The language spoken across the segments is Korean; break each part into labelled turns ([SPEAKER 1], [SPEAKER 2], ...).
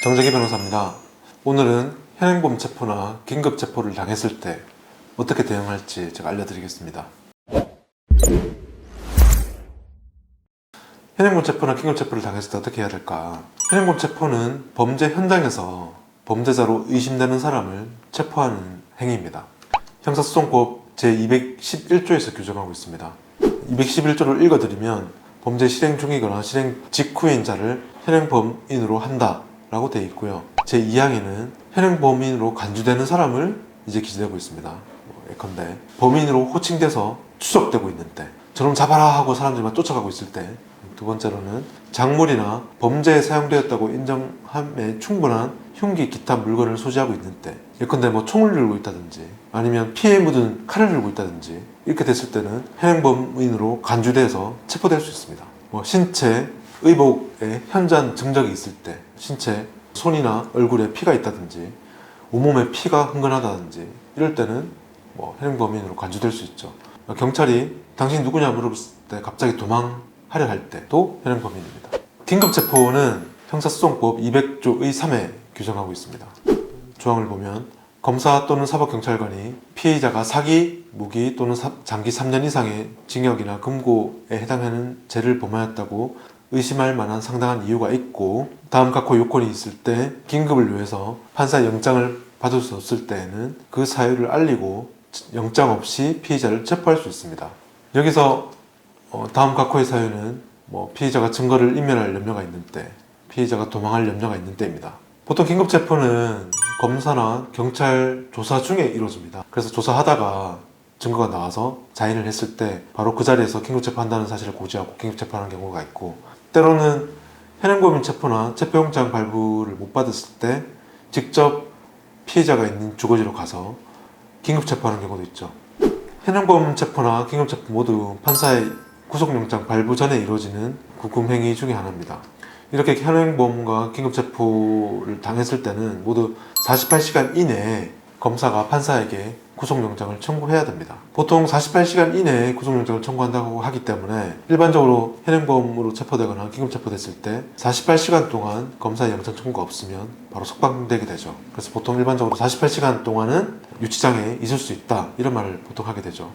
[SPEAKER 1] 정재기 변호사입니다. 오늘은 현행범 체포나 긴급 체포를 당했을 때 어떻게 대응할지 제가 알려드리겠습니다. 현행범 체포나 긴급 체포를 당했을 때 어떻게 해야 될까? 현행범 체포는 범죄 현장에서 범죄자로 의심되는 사람을 체포하는 행위입니다. 형사소송법 제211조에서 규정하고 있습니다. 211조를 읽어드리면 범죄 실행 중이거나 실행 직후인 자를 현행범인으로 한다 라고 되어 있고요. 제2항에는 현행범인으로 간주되는 사람을 이제 기재되고 있습니다. 예컨대 범인으로 호칭돼서 추적되고 있는 때, 저놈 잡아라 하고 사람들만 쫓아가고 있을 때, 두 번째로는 작물이나 범죄에 사용되었다고 인정함에 충분한 흉기, 기타 물건을 소지하고 있는 때, 예컨대 총을 들고 있다든지 아니면 피에 묻은 칼을 들고 있다든지 이렇게 됐을 때는 현행범인으로 간주돼서 체포될 수 있습니다. 신체, 의복에 현저한 증적이 있을 때, 신체, 손이나 얼굴에 피가 있다든지 온몸에 피가 흥건하다든지 이럴 때는 현행범인으로 간주될 수 있죠. 경찰이 당신이 누구냐 물어봤을 때 갑자기 도망하려 할 때도 현행범인입니다. 긴급체포는 형사소송법 200조의 3에 규정하고 있습니다. 조항을 보면 검사 또는 사법경찰관이 피의자가 사기, 무기 또는 장기 3년 이상의 징역이나 금고에 해당하는 죄를 범하였다고 의심할 만한 상당한 이유가 있고 다음 각호 요건이 있을 때 긴급을 위해서 판사의 영장을 받을 수 없을 때에는 그 사유를 알리고 영장 없이 피의자를 체포할 수 있습니다. 여기서 다음 각호의 사유는 피의자가 증거를 인멸할 염려가 있는 때, 피의자가 도망할 염려가 있는 때입니다. 보통 긴급체포는 검사나 경찰 조사 중에 이루어집니다. 그래서 조사하다가 증거가 나와서 자인을 했을 때 바로 그 자리에서 긴급체포한다는 사실을 고지하고 긴급체포하는 경우가 있고, 때로는 현행범인 체포나 체포영장 발부를 못 받았을 때 직접 피해자가 있는 주거지로 가서 긴급체포하는 경우도 있죠. 현행범 체포나 긴급체포 모두 판사의 구속영장 발부 전에 이루어지는 구금행위 중에 하나입니다. 이렇게 현행범과 긴급체포를 당했을 때는 모두 48시간 이내에 검사가 판사에게 구속영장을 청구해야 됩니다. 보통 48시간 이내에 구속영장을 청구한다고 하기 때문에 일반적으로 현행범으로 체포되거나 긴급체포됐을 때 48시간 동안 검사의 영장 청구가 없으면 바로 석방되게 되죠. 그래서 보통 일반적으로 48시간 동안은 유치장에 있을 수 있다 이런 말을 보통 하게 되죠.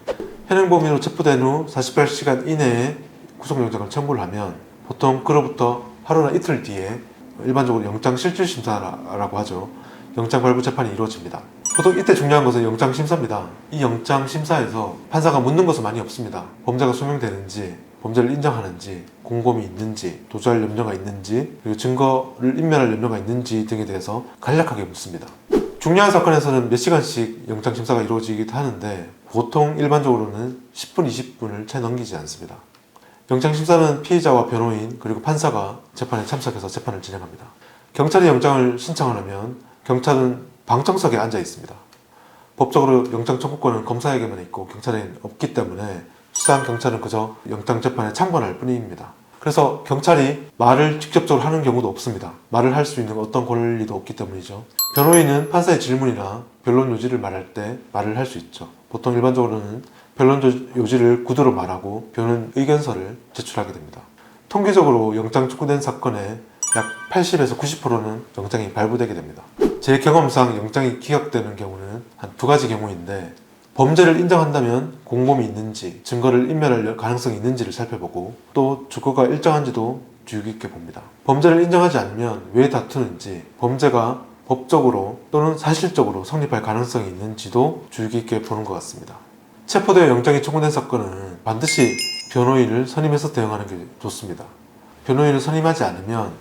[SPEAKER 1] 현행범으로 체포된 후 48시간 이내에 구속영장을 청구를 하면 보통 그로부터 하루나 이틀 뒤에 일반적으로 영장실질심사라고 하죠. 영장 발부 재판이 이루어집니다. 보통 이때 중요한 것은 영장심사입니다. 이 영장심사에서 판사가 묻는 것은 많이 없습니다. 범죄가 소명되는지, 범죄를 인정하는지, 공범이 있는지, 도주할 염려가 있는지, 그리고 증거를 인멸할 염려가 있는지 등에 대해서 간략하게 묻습니다. 중요한 사건에서는 몇 시간씩 영장심사가 이루어지기도 하는데 보통 일반적으로는 10분, 20분을 채 넘기지 않습니다. 영장심사는 피의자와 변호인 그리고 판사가 재판에 참석해서 재판을 진행합니다. 경찰이 영장을 신청을 하면 경찰은 방청석에 앉아 있습니다. 법적으로 영장 청구권은 검사에게만 있고 경찰에는 없기 때문에 수사한 경찰은 그저 영장 재판에 참관할 뿐입니다. 그래서 경찰이 말을 직접적으로 하는 경우도 없습니다. 말을 할 수 있는 어떤 권리도 없기 때문이죠. 변호인은 판사의 질문이나 변론 요지를 말할 때 말을 할 수 있죠. 보통 일반적으로는 변론 요지를 구두로 말하고 변론 의견서를 제출하게 됩니다. 통계적으로 영장 청구된 사건의 약 80에서 90%는 영장이 발부되게 됩니다. 제 경험상 영장이 기각되는 경우는 한 두 가지 경우인데, 범죄를 인정한다면 공범이 있는지, 증거를 인멸할 가능성이 있는지를 살펴보고 또 주거가 일정한지도 주의 깊게 봅니다. 범죄를 인정하지 않으면 왜 다투는지, 범죄가 법적으로 또는 사실적으로 성립할 가능성이 있는지도 주의 깊게 보는 것 같습니다. 체포되어 영장이 청구된 사건은 반드시 변호인을 선임해서 대응하는 게 좋습니다. 변호인을 선임하지 않으면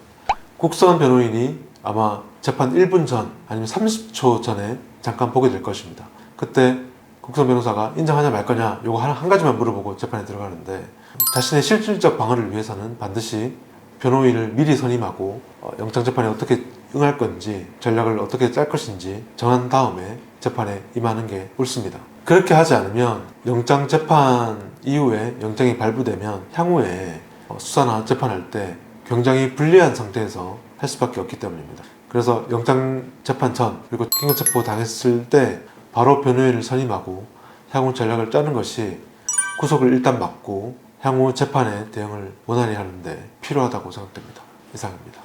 [SPEAKER 1] 국선 변호인이 아마 재판 1분 전 아니면 30초 전에 잠깐 보게 될 것입니다. 그때 국선 변호사가 인정하냐 말 거냐 요거 한 가지만 물어보고 재판에 들어가는데, 자신의 실질적 방어를 위해서는 반드시 변호인을 미리 선임하고 영장재판에 어떻게 응할 건지, 전략을 어떻게 짤 것인지 정한 다음에 재판에 임하는 게 옳습니다. 그렇게 하지 않으면 영장재판 이후에 영장이 발부되면 향후에 수사나 재판할 때 굉장히 불리한 상태에서 할 수밖에 없기 때문입니다. 그래서 영장재판 전 그리고 긴급체포 당했을 때 바로 변호인을 선임하고 향후 전략을 짜는 것이 구속을 일단 막고 향후 재판에 대응을 원활히 하는데 필요하다고 생각됩니다. 이상입니다.